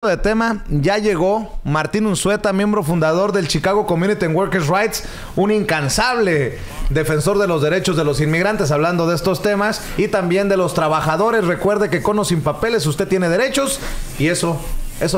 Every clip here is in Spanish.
De tema, ya llegó Martín Unzueta, miembro fundador del Chicago Community and Workers' Rights, un incansable defensor de los derechos de los inmigrantes, hablando de estos temas y también de los trabajadores. Recuerde que con o sin papeles usted tiene derechos y eso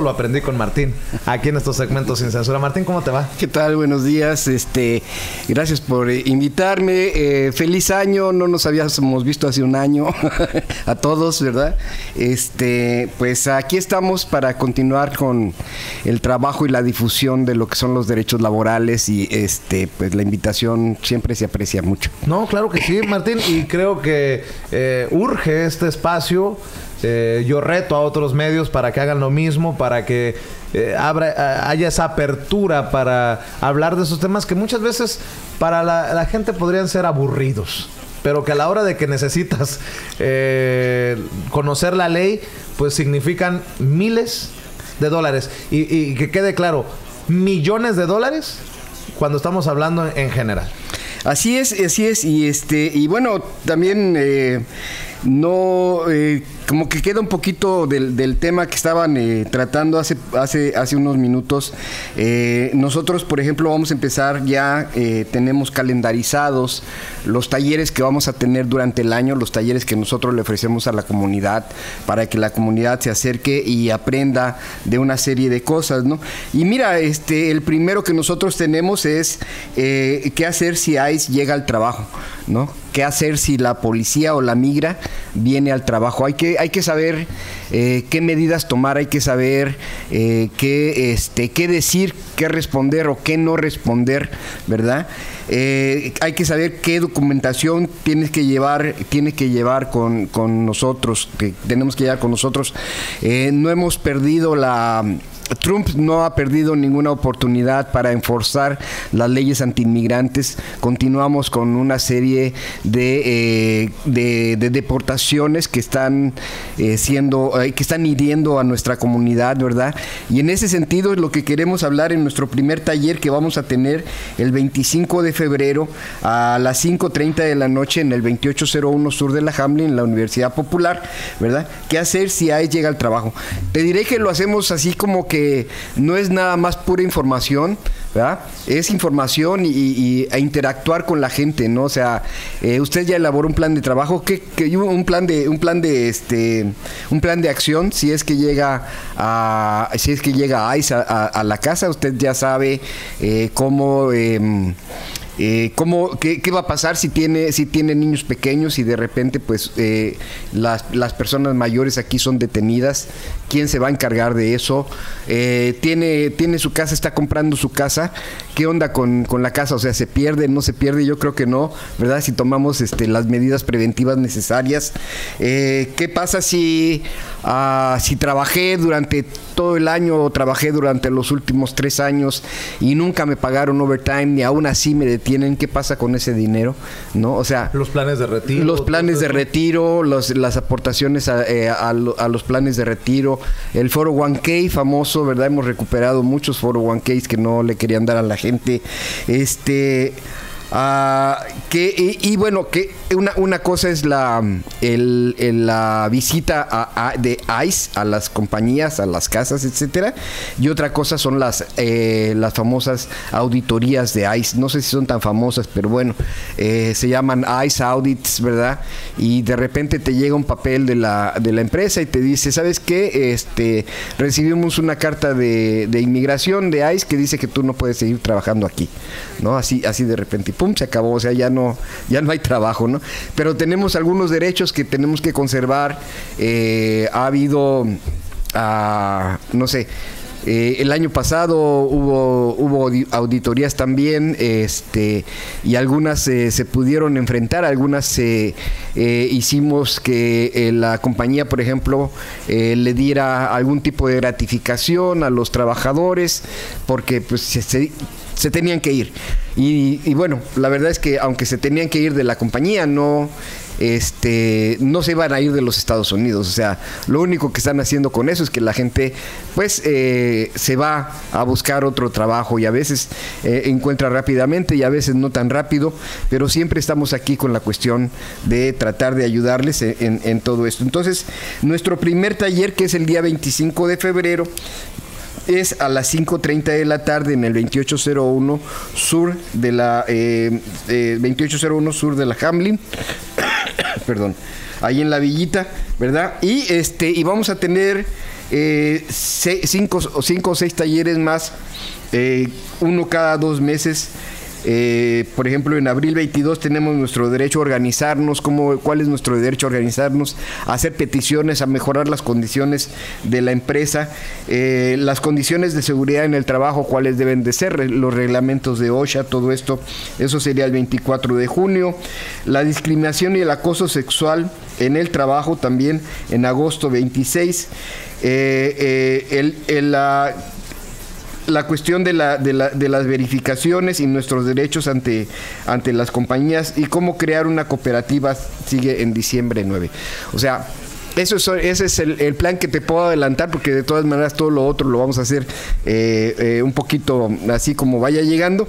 lo aprendí con Martín, aquí en estos segmentos sin censura. Martín, ¿cómo te va? ¿Qué tal? Buenos días. Gracias por invitarme. Feliz año. No nos habíamos visto hace un año a todos, ¿verdad? Pues aquí estamos para continuar con el trabajo y la difusión de lo que son los derechos laborales y pues la invitación siempre se aprecia mucho. No, claro que sí, Martín, y creo que urge este espacio. Yo reto a otros medios para que hagan lo mismo, para que haya esa apertura para hablar de esos temas que muchas veces para la gente podrían ser aburridos, pero que a la hora de que necesitas conocer la ley, pues significan miles de dólares. Y que quede claro, millones de dólares cuando estamos hablando en general. Así es. Y bueno, también como que queda un poquito del tema que estaban tratando hace unos minutos. Nosotros, por ejemplo, vamos a empezar ya, tenemos calendarizados los talleres que vamos a tener durante el año, los talleres que nosotros le ofrecemos a la comunidad para que la comunidad se acerque y aprenda de una serie de cosas, ¿no? Y mira, el primero que nosotros tenemos es qué hacer si ICE llega al trabajo, ¿no? ¿Qué hacer si la policía o la migra viene al trabajo? Hay que saber qué medidas tomar, hay que saber qué decir, qué responder o qué no responder, ¿verdad? Hay que saber qué documentación tiene que llevar con nosotros, que tenemos que llevar con nosotros. No hemos perdido Trump no ha perdido ninguna oportunidad para enforzar las leyes antiinmigrantes. Continuamos con una serie de deportaciones que están que están hiriendo a nuestra comunidad, ¿verdad? Y en ese sentido es lo que queremos hablar en nuestro primer taller que vamos a tener el 25 de febrero a las 5:30 de la noche en el 2801 Sur de la Hamlin, en la Universidad Popular, ¿verdad? ¿Qué hacer si ICE llega al trabajo? Te diré que lo hacemos así como que no es nada más pura información, ¿verdad? Es información e interactuar con la gente, ¿no? O sea, usted ya elaboró un plan de trabajo, un plan de acción si es que llega ICE a la casa. Usted ya sabe qué va a pasar si tiene niños pequeños y de repente pues las personas mayores aquí son detenidas. ¿Quién se va a encargar de eso? Tiene su casa, está comprando su casa. ¿Qué onda con la casa? O sea, ¿se pierde, no se pierde? Yo creo que no, ¿verdad? Si tomamos las medidas preventivas necesarias. ¿Qué pasa si trabajé durante todo el año o trabajé durante los últimos 3 años y nunca me pagaron overtime y aún así me detienen? ¿Qué pasa con ese dinero? ¿No? O sea, los planes de retiro. Los planes de retiro, las aportaciones a los planes de retiro, el 401k famoso, ¿verdad? Hemos recuperado muchos 401ks que no le querían dar a la gente. Bueno, que una cosa es la visita de ICE a las compañías, a las casas, etcétera, y otra cosa son las famosas auditorías de ICE. No sé si son tan famosas, pero bueno, se llaman ICE Audits, ¿verdad? Y de repente te llega un papel de la empresa y te dice, ¿sabes qué? Recibimos una carta de inmigración de ICE que dice que tú no puedes seguir trabajando aquí, ¿no? Así de repente, pum, se acabó. O sea, ya no hay trabajo, ¿no? Pero tenemos algunos derechos que tenemos que conservar. Ha habido, no sé, el año pasado hubo auditorías también, y algunas se pudieron enfrentar, algunas hicimos que la compañía, por ejemplo, le diera algún tipo de gratificación a los trabajadores porque pues se tenían que ir. Y bueno, la verdad es que aunque se tenían que ir de la compañía, no no se van a ir de los Estados Unidos. O sea, lo único que están haciendo con eso es que la gente pues se va a buscar otro trabajo y a veces encuentra rápidamente y a veces no tan rápido, pero siempre estamos aquí con la cuestión de tratar de ayudarles en todo esto. Entonces, nuestro primer taller, que es el día 25 de febrero, es a las 5:30 de la tarde en el 2801 sur de la 2801 sur de la Hamlin. Perdón, ahí en la Villita, ¿verdad? Y vamos a tener 5 o 6 talleres más, uno cada 2 meses. Por ejemplo, en abril 22 tenemos nuestro derecho a organizarnos. ¿Cuál es nuestro derecho a organizarnos? A hacer peticiones, a mejorar las condiciones de la empresa, las condiciones de seguridad en el trabajo, cuáles deben de ser, los reglamentos de OSHA, todo esto. Eso sería el 24 de junio. La discriminación y el acoso sexual en el trabajo también en agosto 26. La cuestión de las verificaciones y nuestros derechos ante las compañías y cómo crear una cooperativa sigue en diciembre 9. O sea, ese es el plan que te puedo adelantar, porque de todas maneras todo lo otro lo vamos a hacer un poquito así como vaya llegando.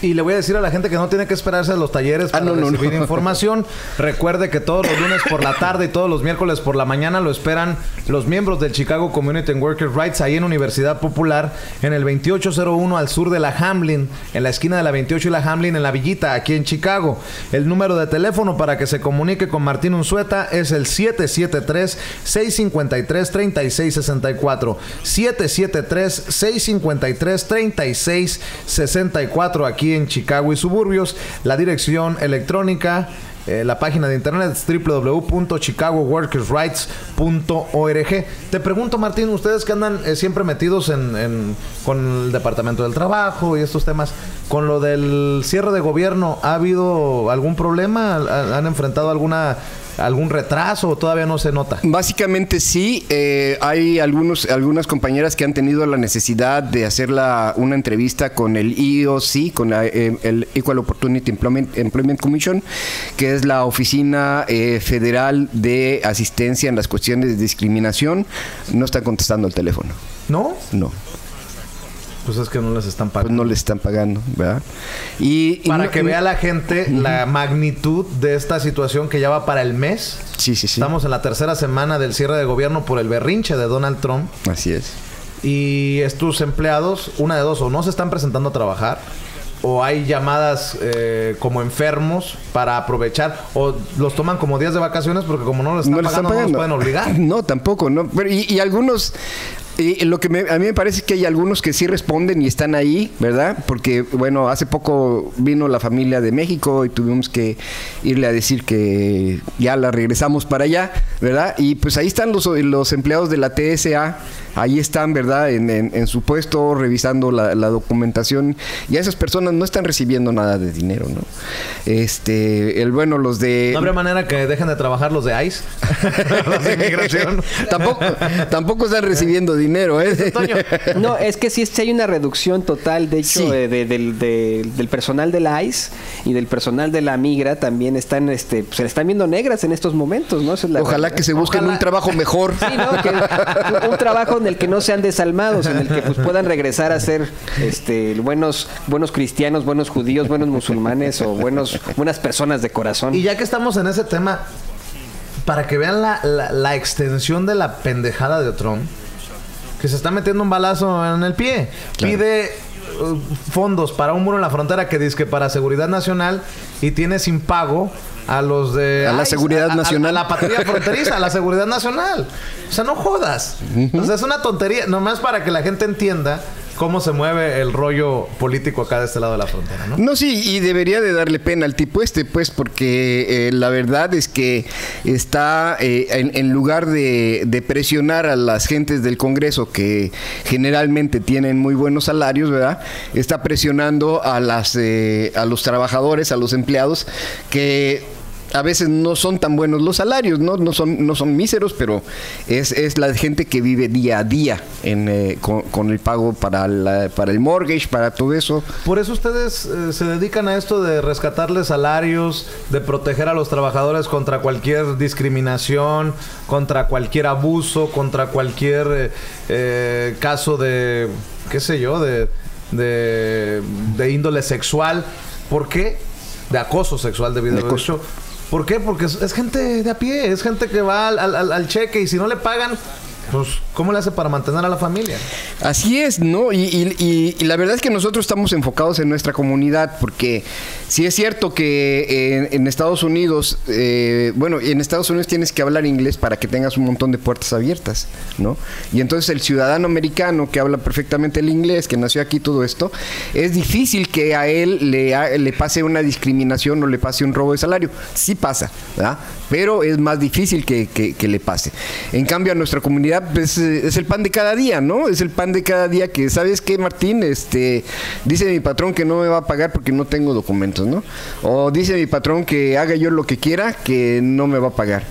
Y le voy a decir a la gente que no tiene que esperarse a los talleres para recibir información. Recuerde que todos los lunes por la tarde y todos los miércoles por la mañana lo esperan los miembros del Chicago Community and Workers' Rights ahí en Universidad Popular, en el 2801 al sur de la Hamlin, en la esquina de la 28 y la Hamlin, en la Villita, aquí en Chicago. El número de teléfono para que se comunique con Martín Unzueta es el 773-653-3664. 773-653-3664 aquí en Chicago y suburbios. La dirección electrónica, la página de internet es www.chicagoworkersrights.org. Te pregunto, Martín, ustedes que andan siempre metidos con el Departamento del Trabajo y estos temas, con lo del cierre de gobierno, ¿ha habido algún problema? ¿Han enfrentado algún retraso o todavía no se nota? Básicamente sí, hay algunas compañeras que han tenido la necesidad de hacer una entrevista con el EEOC, con el Equal Opportunity Employment Commission, que es la oficina federal de asistencia en las cuestiones de discriminación. No están contestando el teléfono. ¿No? No. Pues es que no les están pagando. Pues no les están pagando, ¿verdad? Para que vea la gente la magnitud de esta situación que ya va para el mes. Sí. Estamos en la tercera semana del cierre de gobierno por el berrinche de Donald Trump. Así es. Y estos empleados, una de dos, o no se están presentando a trabajar, o hay llamadas como enfermos para aprovechar, o los toman como días de vacaciones porque como no les están pagando, no los pueden obligar. No, tampoco, no. Pero y algunos... Y lo que a mí me parece que hay algunos que sí responden y están ahí, ¿verdad? Porque, bueno, hace poco vino la familia de México y tuvimos que irle a decir que ya la regresamos para allá, ¿verdad? Y pues ahí están los empleados de la TSA, ahí están, ¿verdad? En su puesto, revisando la documentación, y a esas personas no están recibiendo nada de dinero, ¿no? Los de... ¿No habría manera que dejen de trabajar los de ICE? Los de inmigración. Tampoco están recibiendo dinero, ¿eh? No, es que sí hay una reducción total, de hecho, sí. Del personal de la ICE y del personal de la migra también están, se le están viendo negras en estos momentos, ¿no? Ojalá que se busquen un trabajo mejor. Sí, ¿no? Un trabajo en el que no sean desalmados, en el que pues puedan regresar a ser buenos cristianos, buenos judíos, buenos musulmanes o buenas personas de corazón. Y ya que estamos en ese tema, para que vean la extensión de la pendejada de Trump, que se está metiendo un balazo en el pie. Claro. Pide fondos para un muro en la frontera que dice que para seguridad nacional, y tiene sin pago a los de... A la seguridad nacional. A la patrulla fronteriza, a la seguridad nacional. O sea, no jodas. O sea, es una tontería. Nomás para que la gente entienda cómo se mueve el rollo político acá de este lado de la frontera, ¿no? No, sí, y debería de darle pena al tipo pues, porque la verdad es que está, en lugar de presionar a las gentes del Congreso, que generalmente tienen muy buenos salarios, ¿verdad? Está presionando a los trabajadores, a los empleados, que a veces no son tan buenos los salarios, no son míseros, pero es la gente que vive día a día con el pago para el mortgage, para todo eso. Por eso ustedes se dedican a esto de rescatarles salarios, de proteger a los trabajadores contra cualquier discriminación, contra cualquier abuso, contra cualquier caso de, qué sé yo, de índole sexual. ¿Por qué? De acoso sexual debido a eso. ¿Por qué? Porque es gente de a pie, es gente que va al cheque y si no le pagan, pues, ¿cómo le hace para mantener a la familia? Así es, ¿no? Y la verdad es que nosotros estamos enfocados en nuestra comunidad, porque sí es cierto que en Estados Unidos, en Estados Unidos tienes que hablar inglés para que tengas un montón de puertas abiertas, ¿no? Y entonces el ciudadano americano que habla perfectamente el inglés, que nació aquí, todo esto, es difícil que a él le pase una discriminación o le pase un robo de salario. Sí pasa, ¿verdad? Pero es más difícil que le pase. En cambio, a nuestra comunidad pues, es el pan de cada día, ¿no? Es el pan de cada día que, ¿sabes qué, Martín? Dice mi patrón que no me va a pagar porque no tengo documentos, ¿no? O dice mi patrón que haga yo lo que quiera, que no me va a pagar.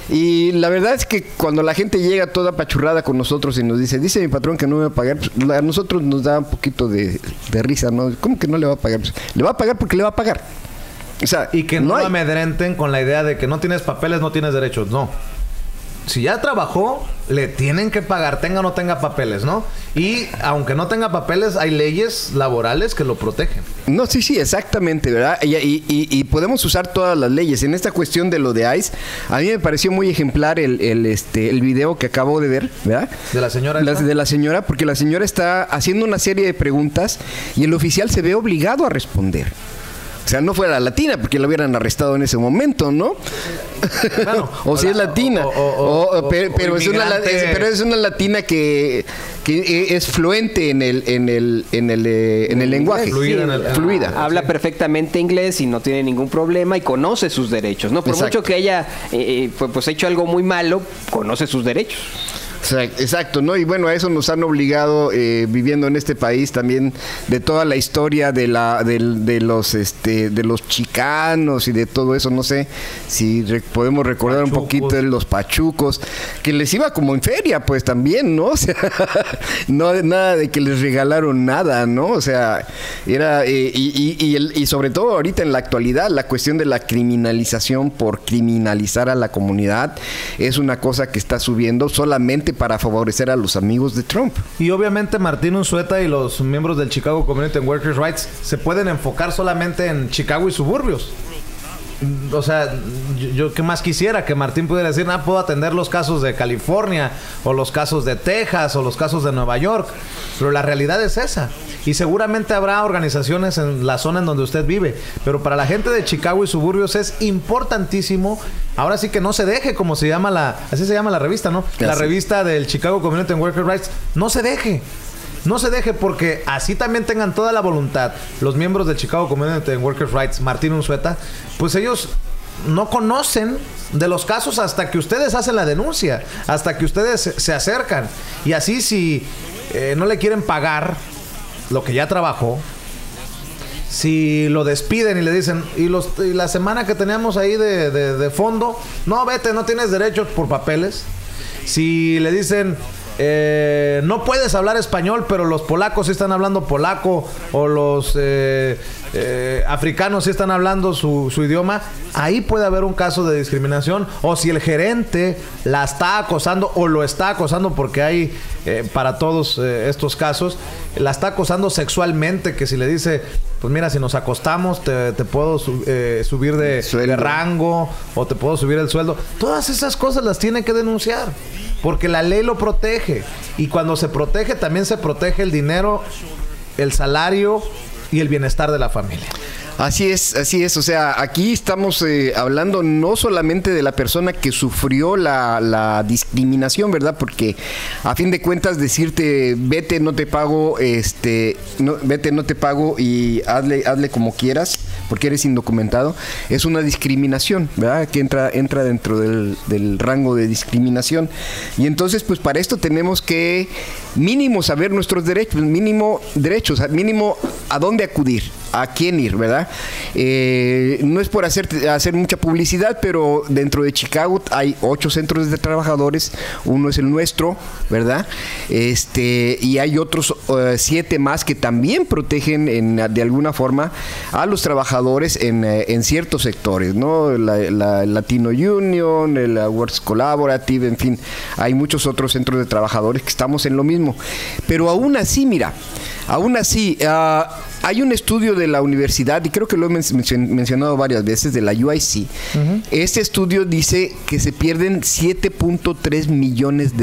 Y la verdad es que cuando la gente llega toda apachurrada con nosotros y nos dice mi patrón que no me va a pagar, pues, a nosotros nos da un poquito de risa, ¿no? ¿Cómo que no le va a pagar? Pues, le va a pagar porque le va a pagar. O sea, y que no amedrenten con la idea de que no tienes papeles, no tienes derechos. No. Si ya trabajó, le tienen que pagar, tenga o no tenga papeles, ¿no? Y aunque no tenga papeles, hay leyes laborales que lo protegen. No, sí, exactamente, ¿verdad? Y podemos usar todas las leyes. En esta cuestión de lo de ICE, a mí me pareció muy ejemplar el video que acabo de ver, ¿verdad? De la señora. De la señora, porque la señora está haciendo una serie de preguntas y el oficial se ve obligado a responder. O sea, no fuera latina, porque la hubieran arrestado en ese momento, ¿no? Claro, o si es latina. Pero es una latina que es fluente en el lenguaje. Fluida. Habla perfectamente inglés y no tiene ningún problema y conoce sus derechos, ¿no? Por mucho que haya pues hecho algo muy malo, conoce sus derechos. Exacto, ¿no? Y bueno, a eso nos han obligado viviendo en este país también, de toda la historia de los chicanos y de todo eso. No sé si podemos recordar un poquito de los pachucos, que les iba como en feria, pues también, ¿no? O sea, no nada de que les regalaron nada, ¿no? O sea, era y sobre todo ahorita en la actualidad, la cuestión de la criminalización por criminalizar a la comunidad es una cosa que está subiendo solamente para favorecer a los amigos de Trump. Y obviamente Martín Unzueta y los miembros del Chicago Community and Workers' Rights se pueden enfocar solamente en Chicago y suburbios. O sea, yo qué más quisiera que Martín pudiera decir, puedo atender los casos de California o los casos de Texas o los casos de Nueva York, pero la realidad es esa. Y seguramente habrá organizaciones en la zona en donde usted vive, pero para la gente de Chicago y suburbios es importantísimo. Ahora sí que no se deje, como se llama así se llama la revista, ¿no? La revista del Chicago Community and Workers' Rights. No se deje. No se deje, porque así también tengan toda la voluntad los miembros del Chicago Community and Workers' Rights, Martín Unzueta, pues ellos no conocen de los casos hasta que ustedes hacen la denuncia, hasta que ustedes se acercan. Y así si no le quieren pagar lo que ya trabajó, si lo despiden y le dicen, y la semana que teníamos ahí de fondo, no, vete, no tienes derechos por papeles. Si le dicen, no puedes hablar español, pero los polacos sí están hablando polaco, o los africanos sí están hablando su idioma, ahí puede haber un caso de discriminación. O si el gerente la está acosando o lo está acosando, porque hay para todos estos casos, la está acosando sexualmente, que si le dice, pues mira, si nos acostamos te puedo subir de rango, o te puedo subir el sueldo. Todas esas cosas las tiene que denunciar, porque la ley lo protege. Y cuando se protege, también se protege el dinero, el salario y el bienestar de la familia. Así es. O sea, aquí estamos hablando no solamente de la persona que sufrió la discriminación, ¿verdad? Porque a fin de cuentas decirte, vete, no te pago, vete, no te pago y hazle como quieras, porque eres indocumentado, es una discriminación, ¿verdad? Que entra dentro del rango de discriminación. Y entonces, pues para esto tenemos que mínimo saber nuestros derechos, mínimo a dónde acudir. a quién ir, ¿verdad? No es por hacer mucha publicidad, pero dentro de Chicago hay 8 centros de trabajadores, uno es el nuestro, ¿verdad? Y hay otros 7 más que también protegen de alguna forma a los trabajadores en ciertos sectores, ¿no? La Latino Union, la Works Collaborative, en fin, hay muchos otros centros de trabajadores que estamos en lo mismo. Pero aún así, mira, hay un estudio de la universidad, y creo que lo he mencionado varias veces, de la UIC. Este estudio dice que se pierden $7.3 millones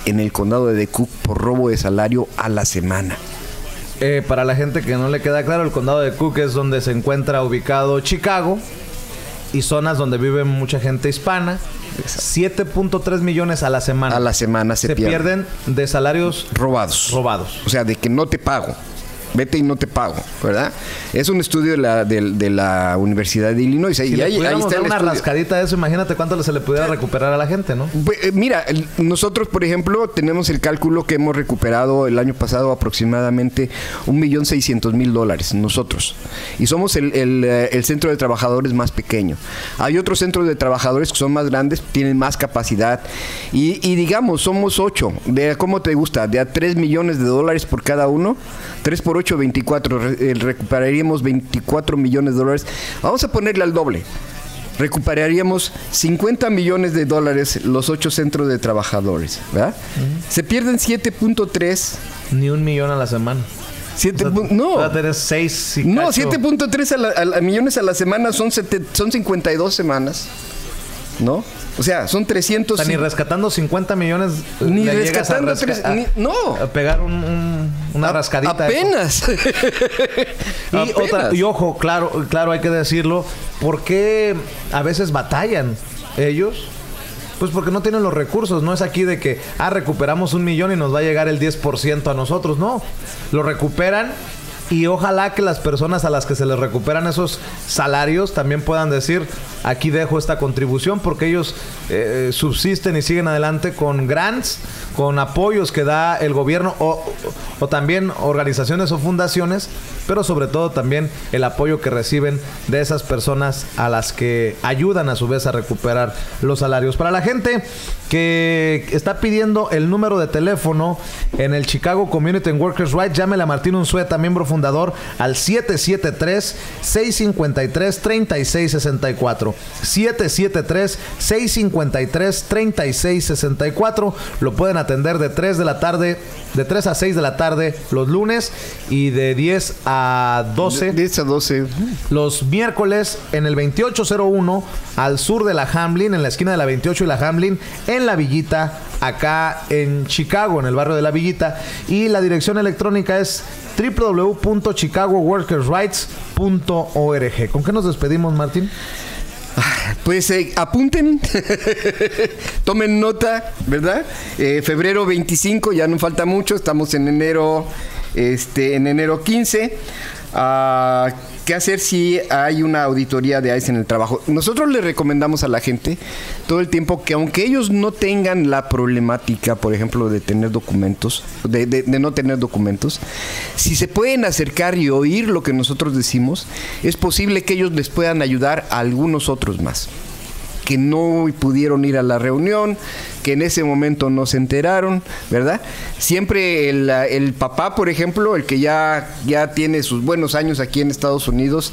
en el condado de DeKalb por robo de salario a la semana. Para la gente que no le queda claro, el condado de Cook es donde se encuentra ubicado Chicago y zonas donde vive mucha gente hispana. 7.3 millones a la semana. A la semana se pierden de salarios robados. O sea, de que no te pago. Vete y no te pago, ¿verdad? Es un estudio de la Universidad de Illinois. Si ahí está dar una rascadita de eso, imagínate cuánto se le pudiera recuperar a la gente, ¿no? Mira, nosotros, por ejemplo, tenemos el cálculo que hemos recuperado el año pasado aproximadamente $1,600,000 nosotros. Y somos el centro de trabajadores más pequeño. Hay otros centros de trabajadores que son más grandes, tienen más capacidad. Y digamos, somos 8. ¿Cómo te gusta? De a $3 millones por cada uno. 3 por 8, 24. Recuperaríamos $24 millones. Vamos a ponerle al doble. Recuperaríamos $50 millones los 8 centros de trabajadores, ¿verdad? Se pierden 7.3. Ni $1 millón a la semana. No. Va a tener 6 y no, 7.3 millones a la semana son 52 semanas. ¿No? O sea, son 300... O sea, ni rescatando 50 millones... Ni rescatando... no. A pegar una rascadita. Apenas. Y ojo, claro, hay que decirlo. ¿Por qué a veces batallan ellos? Pues porque no tienen los recursos. No es aquí de que, recuperamos $1 millón y nos va a llegar el 10% a nosotros. No. Lo recuperan. Y ojalá que las personas a las que se les recuperan esos salarios también puedan decir, aquí dejo esta contribución, porque ellos subsisten y siguen adelante con grants, con apoyos que da el gobierno o también organizaciones o fundaciones, pero sobre todo también el apoyo que reciben de esas personas a las que ayudan a su vez a recuperar los salarios. Para la gente que está pidiendo el número de teléfono en el Chicago Community and Workers' Rights, llámele a Martín Unzueta, miembro fundador, al 773-653-3664. 773-653-3664. Lo pueden atender de 3 a 6 de la tarde los lunes y de 10 a 12. 10 a 12. Los miércoles en el 2801 al sur de la Hamlin, en la esquina de la 28 y la Hamlin, en la Villita, acá en Chicago, en el barrio de la Villita. Y la dirección electrónica es www.chicagoworkersrights.org. ¿Con qué nos despedimos, Martín? Pues apunten, tomen nota, ¿verdad? Febrero 25, ya no falta mucho, estamos en enero 15. ¿Qué hacer si hay una auditoría de ICE en el trabajo? Nosotros le recomendamos a la gente todo el tiempo que aunque ellos no tengan la problemática, por ejemplo, de tener documentos, de no tener documentos, si se pueden acercar y oír lo que nosotros decimos, es posible que ellos les puedan ayudar a algunos otros más que no pudieron ir a la reunión, que en ese momento no se enteraron, ¿verdad? Siempre el papá, por ejemplo, el que ya tiene sus buenos años aquí en Estados Unidos,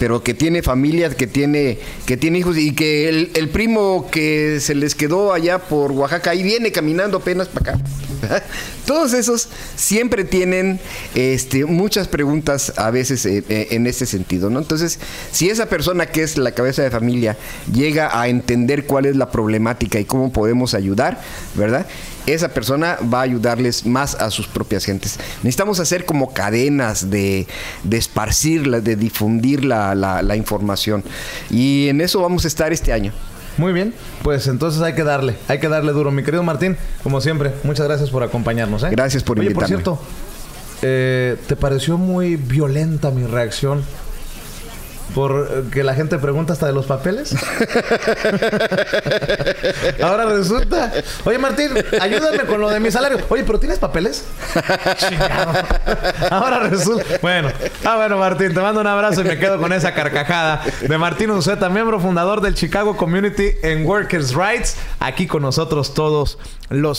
pero que tiene familia, que tiene hijos, y que el primo que se les quedó allá por Oaxaca, ahí viene caminando apenas para acá, ¿verdad? Todos esos siempre tienen muchas preguntas a veces en ese sentido, ¿no? Entonces, si esa persona que es la cabeza de familia llega a entender cuál es la problemática y cómo podemos ayudar, ¿verdad? Esa persona va a ayudarles más a sus propias gentes. Necesitamos hacer como cadenas de esparcirla, de difundir la información. Y en eso vamos a estar este año. Muy bien, pues entonces hay que darle duro. Mi querido Martín, como siempre, muchas gracias por acompañarnos, ¿eh? Gracias por invitarme. Por cierto, ¿te pareció muy violenta mi reacción por que la gente pregunta hasta de los papeles. Ahora resulta... Oye, Martín, ayúdame con lo de mi salario. Oye, ¿pero tienes papeles? Chingado. Ahora resulta... Bueno, Martín, te mando un abrazo y me quedo con esa carcajada de Martín Unzueta, miembro fundador del Chicago Community and Workers' Rights, aquí con nosotros todos los